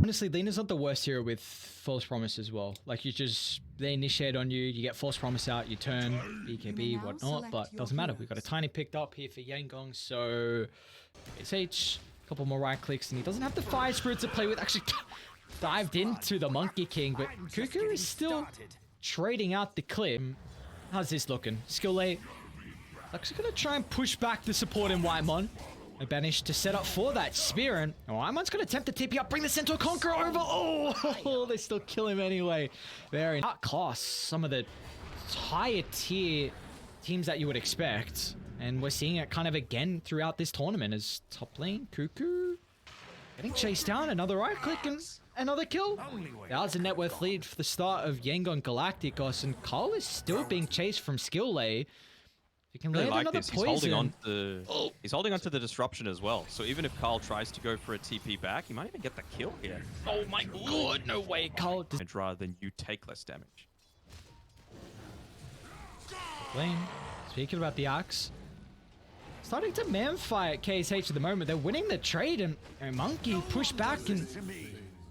Honestly, Lena's not the worst hero with false promise as well. Like, they initiate on you, you get false promise out, you turn, BKB, whatnot, but doesn't matter. We've got a tiny picked up here for Yangon, so SH, a couple more right clicks, and he doesn't have the fire spirit to play with. Actually, dived into the Monkey King, but Cuckoo is still trading out the clip. How's this looking? Skill 8. Actually gonna try and push back the support in Whitemon. They managed to set up for that spear, and Whitemon's gonna attempt to TP up, bring the Centaur Conqueror over. Oh, they still kill him anyway. Very hard class, some of the higher tier teams that you would expect. And we're seeing it kind of again throughout this tournament as top lane, Cuckoo getting chased down, another right click and another kill. That was a net worth lead for the start of Yangon Galacticos, and Carl is still being chased from skill lane. You can really like this. Poison. He's holding on to the disruption as well. So even if Carl tries to go for a TP back, he might even get the kill here. Oh my god, no way, Carl. Rather than you take less damage. Lane, speaking about the Axe, starting to man fight KSH at the moment. They're winning the trade, and Monkey push back and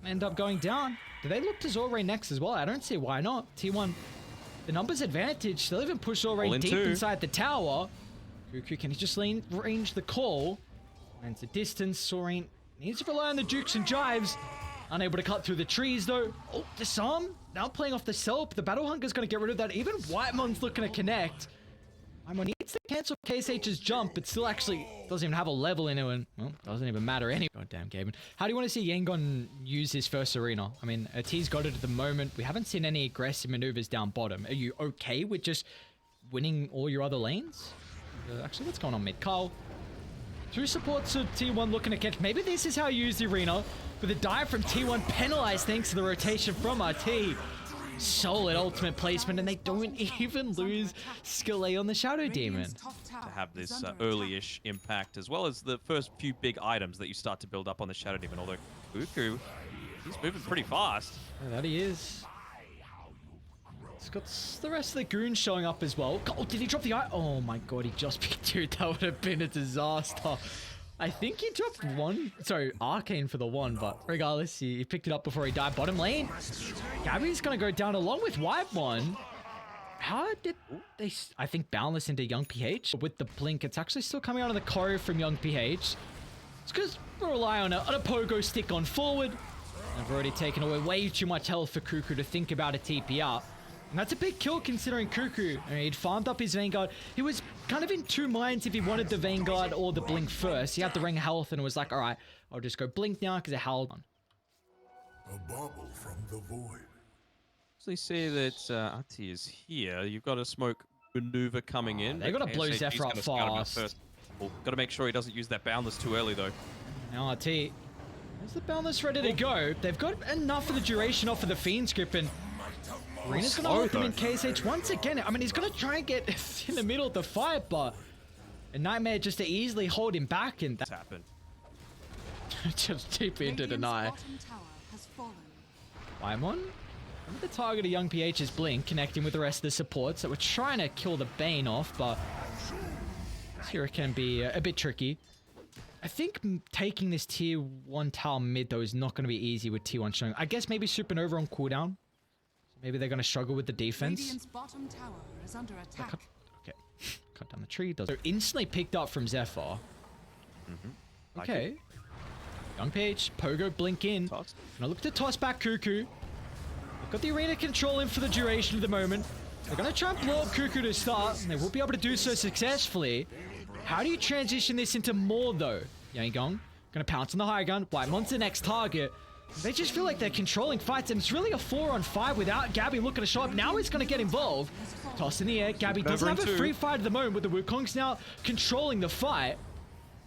end up going down. Do they look to Zoray next as well? I don't see why not. T1. The numbers advantage. They'll even push Zoray deep inside the tower. Cuckoo, can he just range the call? And it's a distance. Zoray needs to rely on the dukes and jives. Unable to cut through the trees though. Oh, disarm. Now playing off the self. The Battle Hunter's going to get rid of that. Even Whitemon's looking to connect. Whitemon needs to cancel KSH's jump, but still actually doesn't even have a level in it, and well, doesn't even matter anyway. Goddamn, Gaben. How do you want to see Yangon use his first arena? I mean, T's got it at the moment. We haven't seen any aggressive maneuvers down bottom. Are you okay with just winning all your other lanes? Actually, what's going on mid? Carl, through support to T1 looking to catch. Maybe this is how you use the arena. But the dive from T1 penalized thanks to the rotation from RT. Solid ultimate placement, and they don't even lose skill A on the Shadow Demon. To have this early-ish impact, as well as the first few big items that you start to build up on the Shadow Demon. Although Cuckoo, he's moving pretty fast. Yeah, that he is. It's got the rest of the goons showing up as well. Oh, did he drop the eye? Oh my god, he just picked two. That would have been a disaster. I think he dropped one. Sorry, Arcane for the one, but regardless, he picked it up before he died. Bottom lane. Gabby's going to go down along with Whitemon. How did they, I think, Boundless into Young PH? With the blink, it's actually still coming out of the core from Young PH. It's because we rely on a pogo stick on forward. I've already taken away way too much health for Cuckoo to think about a TP up. And that's a big kill considering Cuckoo. I mean, he'd farmed up his Vanguard. He was kind of in two minds if he wanted the Vanguard or the Blink first. He had the Ring of Health and was like, all right, I'll just go Blink now because it held on. A bubble from the void. So you see that Ati is here. You've got a smoke maneuver coming in. They've got to blow Zephyr up fast. Got to make sure he doesn't use that Boundless too early though. Now RT, there's the Boundless ready to go. They've got enough of the duration off of the Fiend Script, and Arena's going to look him in KSH once again. I mean, he's going to try and get in the middle of the fight, but a Nightmare just to easily hold him back, and that's happened. Just deep into deny. Whitemon? The target of Young PH's Blink, connecting with the rest of the supports that were trying to kill the Bane off, but here it can be a bit tricky. I think taking this tier 1 tower mid, though, is not going to be easy with T1 showing. I guess maybe Supernova on cooldown. Maybe they're going to struggle with the defense. Radiant's bottom tower is under attack. Okay, cut down the tree. So instantly picked up from Zephyr. Okay. Young PH, Pogo, blink in. Toss. And I look to toss back Cuckoo. They've got the arena control in for the duration of the moment. They're going to try and blow up Cuckoo to start, and they will be able to do so successfully. How do you transition this into more, though? Yangon, going to pounce on the high gun. Whitemon's the next target. They just feel like they're controlling fights, and it's really a 4-on-5 without Gabby looking to show up. Now he's going to get involved. Toss in the air. Gabby doesn't have a free fight at the moment, with the Wukong's now controlling the fight.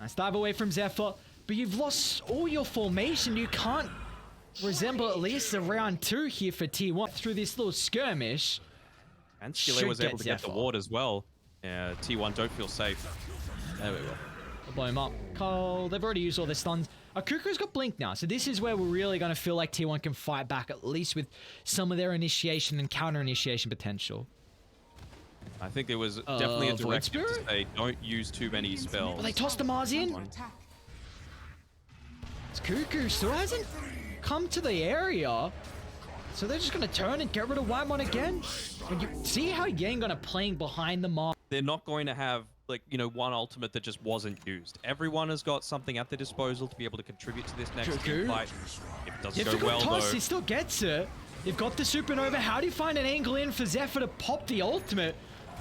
Nice dive away from Zephyr, but you've lost all your formation. You can't resemble at least a round 2 here for T1 through this little skirmish. And Skillet was able to get the ward as well. T1 don't feel safe. There we go. We'll blow him up. Cole, they've already used all their stuns. Cuckoo's got Blink now, so this is where we're really going to feel like T1 can fight back, at least with some of their initiation and counter-initiation potential. I think there was definitely a directive to say don't use too many spells. Well, they tossed the Mars in. It's Cuckoo still hasn't come to the area. So they're just going to turn and get rid of Whitemon again. When you see how Yangon are playing behind the mark. They're not going to have, like, you know, one ultimate that just wasn't used. Everyone has got something at their disposal to be able to contribute to this next team fight. If it doesn't go well, toss, though... he still gets it. You've got the Supernova. How do you find an angle in for Zephyr to pop the ultimate?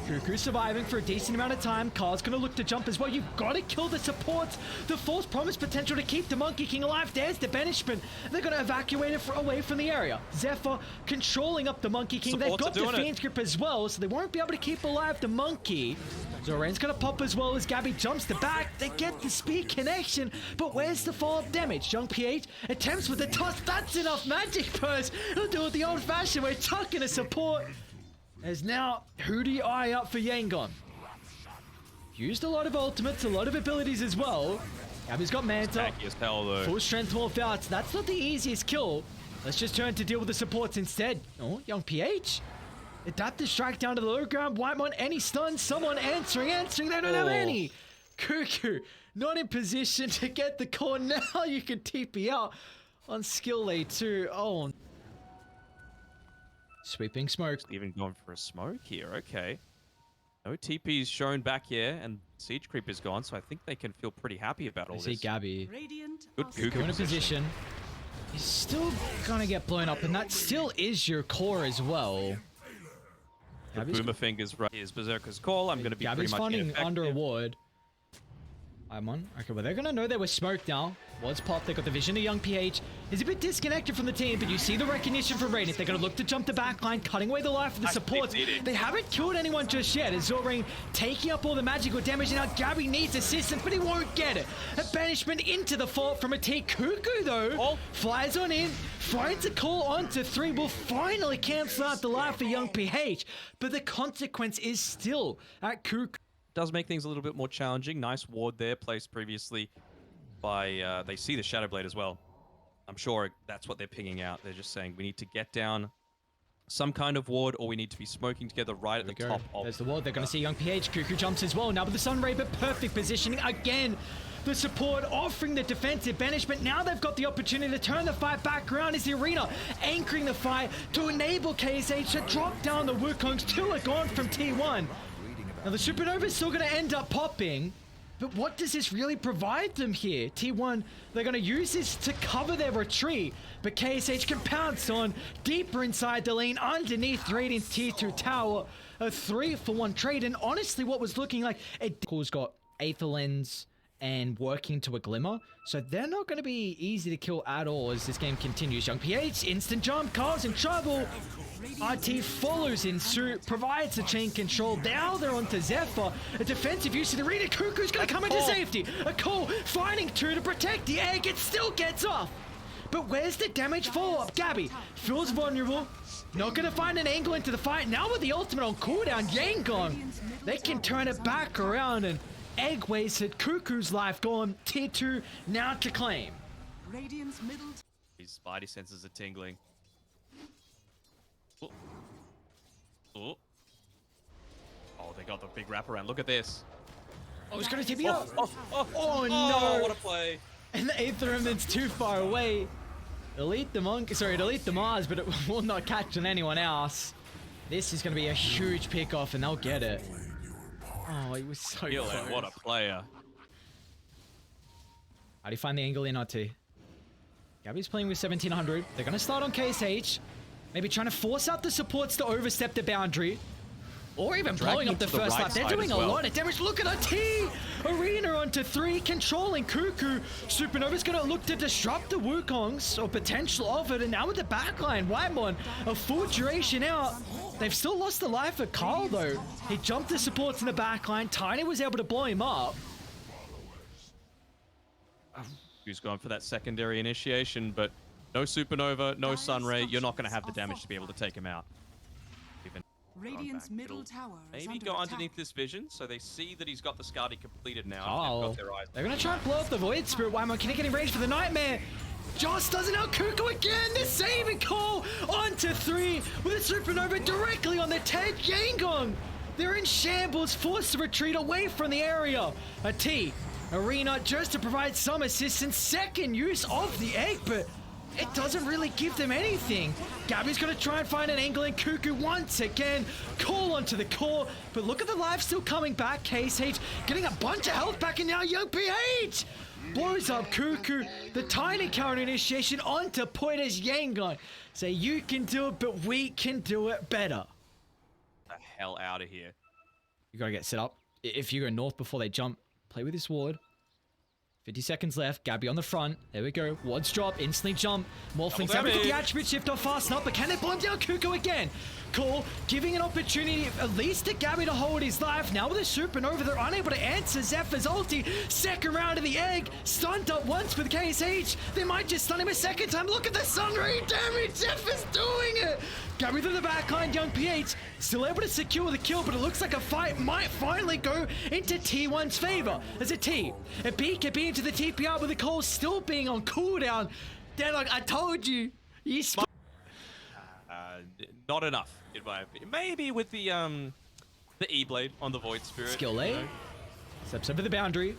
Cuckoo surviving for a decent amount of time. Carl's going to look to jump as well. You've got to kill the supports. The false promise potential to keep the Monkey King alive. There's the banishment. They're going to evacuate it away from the area. Zephyr controlling up the Monkey King. They've got the Fiend's Grip as well, so they won't be able to keep alive the Monkey. Zoran's going to pop as well as Gabby jumps the back. They get the speed connection, but where's the follow-up damage? Young PH attempts with the toss. That's enough magic burst. He'll do it the old-fashioned way, tucking a support. As now, Hootie Eye up for Yangon. Used a lot of ultimates, a lot of abilities as well. Gabby's got Manta. As hell, though. Full strength morph outs. That's not the easiest kill. Let's just turn to deal with the supports instead. Oh, Young PH. Adaptive strike down to the low ground. Whitemon, any stun? Someone answering. They don't have any. Cuckoo, not in position to get the core. Now you can TP out on skill A2. Oh. Sweeping smoke. Even going for a smoke here. Okay. No TP's shown back here, and Siege Creep is gone, so I think they can feel pretty happy about all I see this. Gabby. Good Cuckoo in a position. He's still gonna get blown up, and that still is your core as well. Boomer fingers right. Here's Berserker's call. I'm gonna be Gabby's pretty much funding ineffective. under a ward. I'm on. Okay, well, they're gonna know there was smoke now. Wards pop. They got the vision of Young PH. He's a bit disconnected from the team, but you see the recognition from Radiant. They're gonna look to jump the backline, cutting away the life of the supports. They haven't killed anyone just yet. As Zoring taking up all the magical damage, and now Gabby needs assistance, but he won't get it. A banishment into the fort from a T. Cuckoo, though, flies on in, finds a call onto 3, will finally cancel out the life of Young PH, but the consequence is still at Cuckoo. Does make things a little bit more challenging. Nice ward there, placed previously by, they see the Shadow Blade as well. I'm sure that's what they're pinging out. They're just saying we need to get down some kind of ward, or we need to be smoking together right at the top of... There's the ward. They're going to see Young PH. Cuckoo jumps as well. Now with the Sun Ray, but perfect positioning. Again, the support offering the defensive banishment. Now they've got the opportunity to turn the fight back around as the arena anchoring the fight to enable KSH to drop down the Wukongs. 2 are gone from T1. Now the Supernova is still going to end up popping, but what does this really provide them here? T1, they're going to use this to cover their retreat, but KSH can pounce on deeper inside the lane underneath Radiant's T2 tower. A 3-for-1 trade, and honestly what was looking like it's got Aether Lens and working to a Glimmer, so they're not going to be easy to kill at all as this game continues. Young PH, instant jump, Carl's in trouble. RT follows in suit, provides the chain control. Now they're onto Zephyr. A defensive use of the arena. Cuckoo's going to come into safety. A call, finding 2 to protect the egg. It still gets off. But where's the damage follow-up? Gabby feels vulnerable. Not going to find an angle into the fight. Now with the ultimate on cooldown, Yangon, they can turn it back around, and egg wasted. Cuckoo's life gone. T2 now to claim. His spidey senses are tingling. Oh, they got the big wraparound. Look at this. Oh, he's going to TP up. Oh, no. What a play. And the Aether Remnant's too far away. Delete the Monk. Sorry, delete the Mars, but it will not catch on anyone else. This is going to be a huge pick-off, and they'll get it. Oh, he was so close. What a player. How do you find the angle in RT? Gabby's playing with 1700. They're going to start on KSH. Maybe trying to force out the supports to overstep the boundary. Or even blowing up the first lap. They're doing a lot of damage. Look at RT! Arena onto 3, controlling Cuckoo. Supernova's going to look to disrupt the Wukongs, or potential of it. And now with the backline, Whitemon, a full duration out. They've still lost the life of Carl, though. He jumped the supports in the backline. Tiny was able to blow him up. Who's going for that secondary initiation, but no Supernova, no Sunray. You're not going to have the damage to be able to take him out. Even Radiant's middle tower is maybe under go attack. underneath this vision, so they see that he's got the Skadi completed now. Oh, They've got their eyes. they're going to try and blow up the Void Spirit. Whitemon can he get in range for the Nightmare? Joss doesn't out Cuckoo again. The saving call onto 3 with a Supernova directly on the Ted Yangon. They're in shambles, forced to retreat away from the area. A T, Arena just to provide some assistance. Second use of the egg, but it doesn't really give them anything. Gabby's going to try and find an angle, and Cuckoo once again call onto the core. But look at the life still coming back. KSH getting a bunch of health back, and now Young PH blows up Cuckoo. The tiny counter initiation onto Pointer's Yangon. Say you can do it, but we can do it better. The hell out of here. You got to get set up. If you go north before they jump, play with this ward. 50 seconds left. Gabby on the front. There we go. Wards drop. Instantly jump. Morphlings haven't got the attribute shift off fast enough, but can they blow him down? Cuckoo again. Call giving an opportunity at least to Gabby to hold his life. Now with a supernova, they're unable to answer Zephyr's ulti. Second round of the egg. Stunned up once with KSH. They might just stun him a second time. Look at the sun ray damage. Zephyr's doing it. Gabby through the backline. Young PH still able to secure the kill, but it looks like a fight might finally go into T1's favor. As a T, a BKB into the TPR with the call still being on cooldown. Danog, I told you. You Not enough, in my opinion. Maybe with the E-Blade on the Void Spirit. Skill A. Steps over the boundary.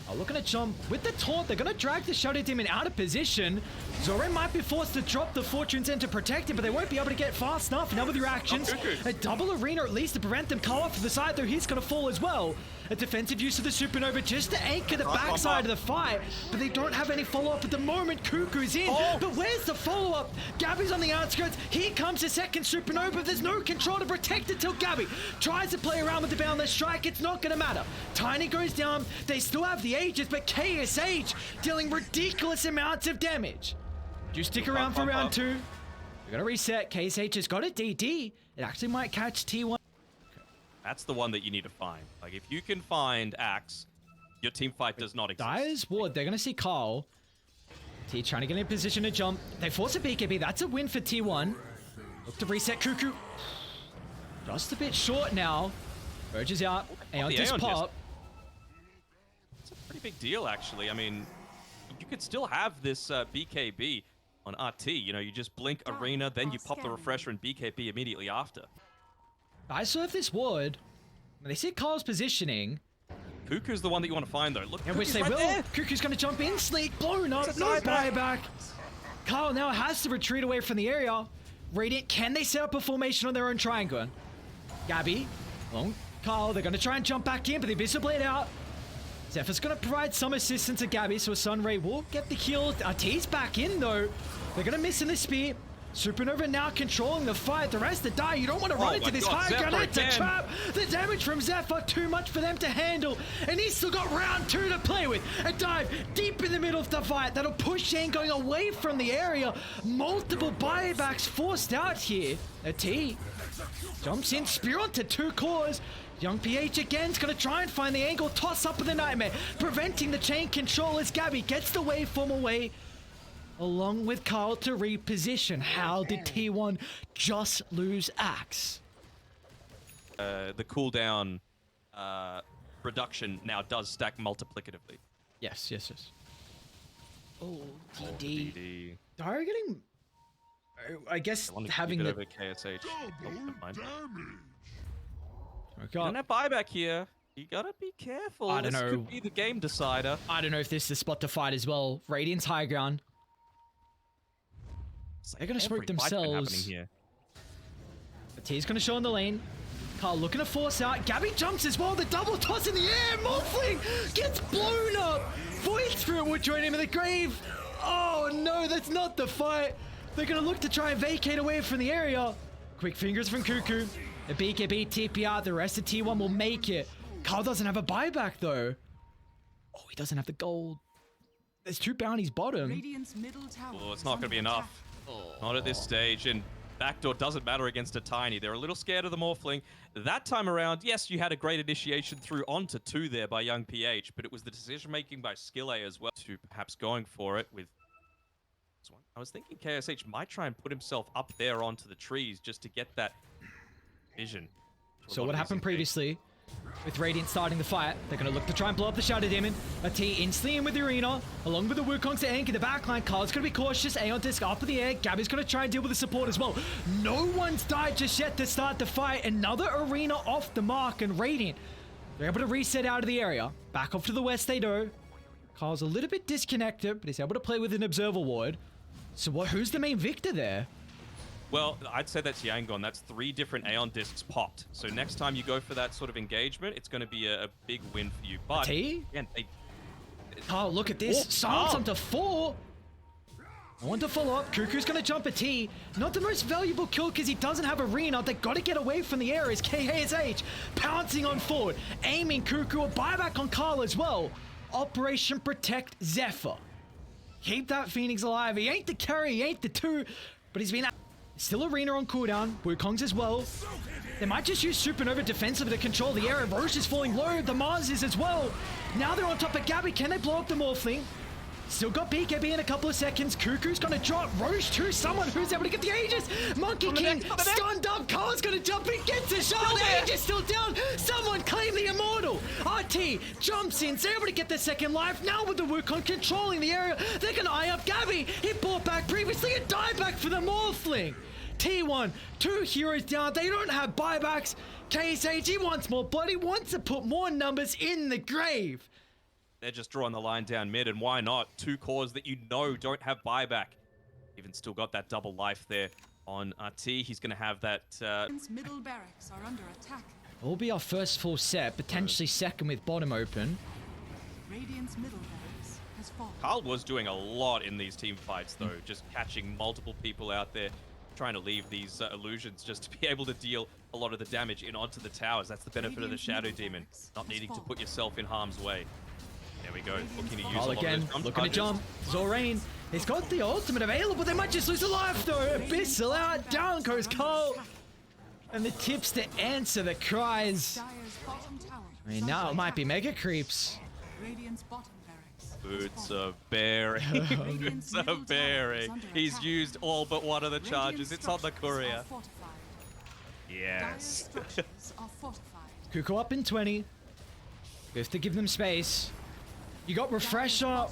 Are looking to jump with the taunt. They're going to drag the Shadow Demon out of position. Zoran might be forced to drop the Fortune's End to protect him, but they won't be able to get fast enough. Now with your actions, a double arena at least to prevent them. Call off to the side, though he's going to fall as well. A defensive use of the Supernova just to anchor the backside of the fight, but they don't have any follow-up at the moment. Cuckoo's in, but where's the follow-up? Gabby's on the outskirts. Here comes the second Supernova. There's no control to protect it till Gabby tries to play around with the boundless strike. It's not going to matter. Tiny goes down. They still have the Aegis, but KSH dealing ridiculous amounts of damage. Do you stick around for round 2? We're going to reset. KSH has got a DD. It actually might catch T1. That's the one that you need to find. Like, if you can find Axe, your team fight does not exist. Dyer's ward. They're going to see Carl. T trying to get in position to jump. They force a BKB. That's a win for T1. Look to reset Cuckoo. Just a bit short now. Urges out. Aeon just pop. It's a pretty big deal, actually. I mean, you could still have this BKB on RT. You know, you just blink Arena, then you pop the refresher and BKB immediately after. I still have this ward. When they see Carl's positioning. Cuckoo's the one that you want to find, though. Look, In which they will. There. Cuckoo's going to jump in. Sleek blown up. No buyback. Carl now has to retreat away from the area. Radiant, can they set up a formation on their own triangle? Gabby. Long. Carl, they're going to try and jump back in, but the Abyssal Blade out. Zephyr's going to provide some assistance to Gabby, so a Sunray will get the heal. T's back in, though. They're going to miss in the spear. Supernova now controlling the fight. The rest of die. You don't want to run into this high ground. It's a trap. The damage from Zephyr, too much for them to handle. And he's still got round 2 to play with. A dive deep in the middle of the fight. That'll push Shane going away from the area. Multiple buybacks forced out here. A T jumps in. Spear onto 2 cores. Young PH again is going to try and find the angle. Toss up with the Nightmare. Preventing the chain control as Gabby gets the waveform away. Along with Carl to reposition. How did T1 just lose Axe? The cooldown reduction now does stack multiplicatively. Yes. Oh, DD. DD. Dyer getting... I guess having the... over KSH. Oh, don't have buyback here. You gotta be careful. I don't know. This could be the game decider. I don't know if this is the spot to fight as well. Radiant's high ground. They're going to smoke themselves. Here. The T's going to show in the lane. Carl looking to force out. Gabby jumps as well. The double toss in the air. Morphling gets blown up. Void Spirit will join him in the grave. Oh no, that's not the fight. They're going to look to try and vacate away from the area. Quick fingers from Cuckoo. The BKB TPR. The rest of T1 will make it. Carl doesn't have a buyback though. Oh, he doesn't have the gold. There's 2 bounties bottom. Radiant's middle tower. Oh, it's not going to be enough. Not at this stage, and backdoor doesn't matter against a Tiny. They're a little scared of the Morphling. That time around, yes, you had a great initiation through onto 2 there by Young PH, but it was the decision-making by Skill A as well to perhaps going for it with this one. I was thinking KSH might try and put himself up there onto the trees just to get that vision. So what happened previously? With Radiant starting the fight, they're going to look to try and blow up the Shadow Demon. A T instantly in with the Arena, along with the Wukongs to anchor the backline. Carl's going to be cautious. Aeon Disc up in the air. Gabby's going to try and deal with the support as well. No one's died just yet to start the fight. Another Arena off the mark, and Radiant, they're able to reset out of the area. Back off to the west they go. Carl's a little bit disconnected, but he's able to play with an Observer Ward. So who's the main victor there? Well, I'd say that's Yangon. That's 3 different Aeon discs popped. So next time you go for that sort of engagement, it's going to be a big win for you. But T? again, Oh, look at this. Silence oh. up to 4. I want to follow up. Cuckoo's going to jump a T. Not the most valuable kill because he doesn't have arena. They got to get away from the areas. KHH pouncing on forward. Aiming Cuckoo. A buyback on Carl as well. Operation Protect Zephyr. Keep that Phoenix alive. He ain't the carry. He ain't the 2. But he's been... Still arena on cooldown. Wukong's as well. They might just use Supernova defensively to control the area. Roche is falling low. The Mars is as well. Now they're on top of Gabby. Can they blow up the Morphling? Still got BKB in a couple of seconds. Cuckoo's gonna drop. Roche to someone who's able to get the Aegis. Monkey King stunned up. Carl's gonna jump in, gets a shot. The Aegis still down. Someone claim the Immortal. RT jumps in. They're able to get the second life. Now with the Wukong controlling the area, they're gonna eye up Gabby. He brought back previously a dieback for the Morphling. T1, 2 heroes down. They don't have buybacks. KSH, he wants more blood. He wants to put more numbers in the grave. They're just drawing the line down mid, and why not? 2 cores that you know don't have buyback. Even still got that double life there on RT. He's going to have that... Middle barracks are under attack. Will be our first full set, potentially second with bottom open. Radiant's middle barracks has fallen. Carl was doing a lot in these team fights, though. Just catching multiple people out there, trying to leave these illusions just to be able to deal a lot of the damage in onto the towers. That's the benefit of the Shadow Demon, not needing to put yourself in harm's way. There we go, looking to use Carl a lot again, of those jump looking to charges. jump. Zorain, he's got the ultimate available. They might just lose a life though. Abyssal out, down goes Carl. And the tips to answer the cries. Dire's bottom tower. I mean, now it might be mega creeps. Radiant's bottom barracks. Boots of bearing. Boots of bearing. He's used all but one of the charges. It's on the courier. Yes. Cuckoo up in 20. We have to give them space. You got Refresher,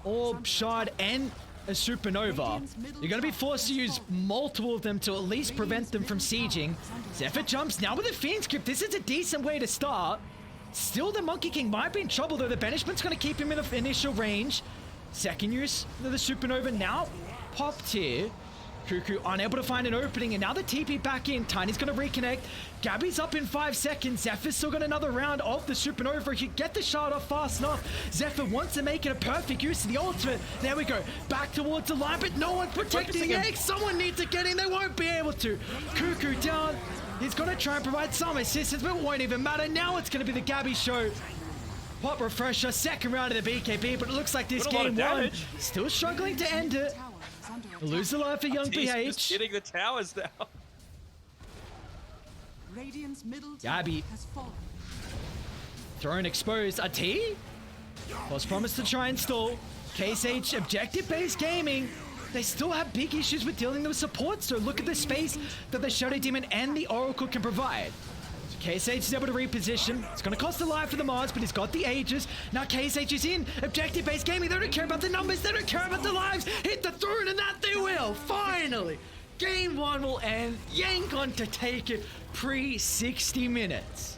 Orb, Shard, and a Supernova. You're going to be forced to use multiple of them to at least prevent them from sieging. Zephyr jumps now with a Fiend's Grip. This is a decent way to start. Still, the Monkey King might be in trouble, though. The banishment's going to keep him in the initial range. Second use of the Supernova now popped here. Cuckoo unable to find an opening, and now the TP back in. Tiny's going to reconnect. Gabby's up in 5 seconds. Zephyr's still got another round of the Supernova. He can get the shard off fast enough. Zephyr wants to make it a perfect use of the ultimate. There we go. Back towards the line, but no one's protecting the egg. Someone needs to get in. They won't be able to. Cuckoo down. He's going to try and provide some assistance, but it won't even matter. Now it's going to be the Gabby show. Pop Refresher, second round of the BKB, but it looks like this game won. Still struggling to end it. Lose the life for young BH. Just hitting the towers now. Radiant's middle Gabby. has fallen. Throne exposed. A T? Was promised to try and stall. Case H, objective-based gaming. They still have big issues with dealing with support, so look at the space that the Shadow Demon and the Oracle can provide. So Case H is able to reposition. It's going to cost a life for the Mars, but he's got the Aegis. Now Case H is in. Objective-based gaming. They don't care about the numbers. They don't care about the lives. Hit the throne, and that they will. Finally. Game 1 will end. Yank on to take it pre-60 minutes.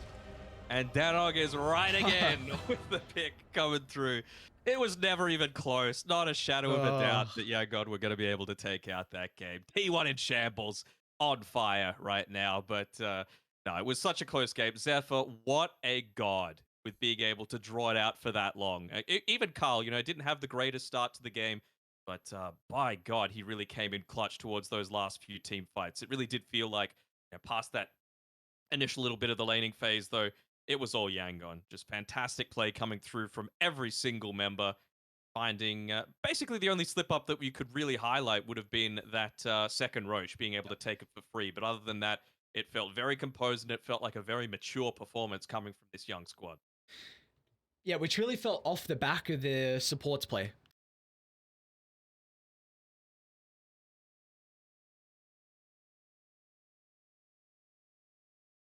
And Danog is right again with the pick coming through. It was never even close. Not a shadow of a doubt that, yeah, God, we're going to be able to take out that game. T1 in shambles, on fire right now. But no, it was such a close game. Zephyr, what a god with being able to draw it out for that long. Even Carl, you know, didn't have the greatest start to the game. But by God, he really came in clutch towards those last few team fights. It really did feel like, you know, past that initial little bit of the laning phase, though, it was all Yangon. Just fantastic play coming through from every single member. Finding basically the only slip up that we could really highlight would have been that second Roche being able to take it for free. But other than that, it felt very composed and it felt like a very mature performance coming from this young squad. Yeah, which really felt off the back of the supports play.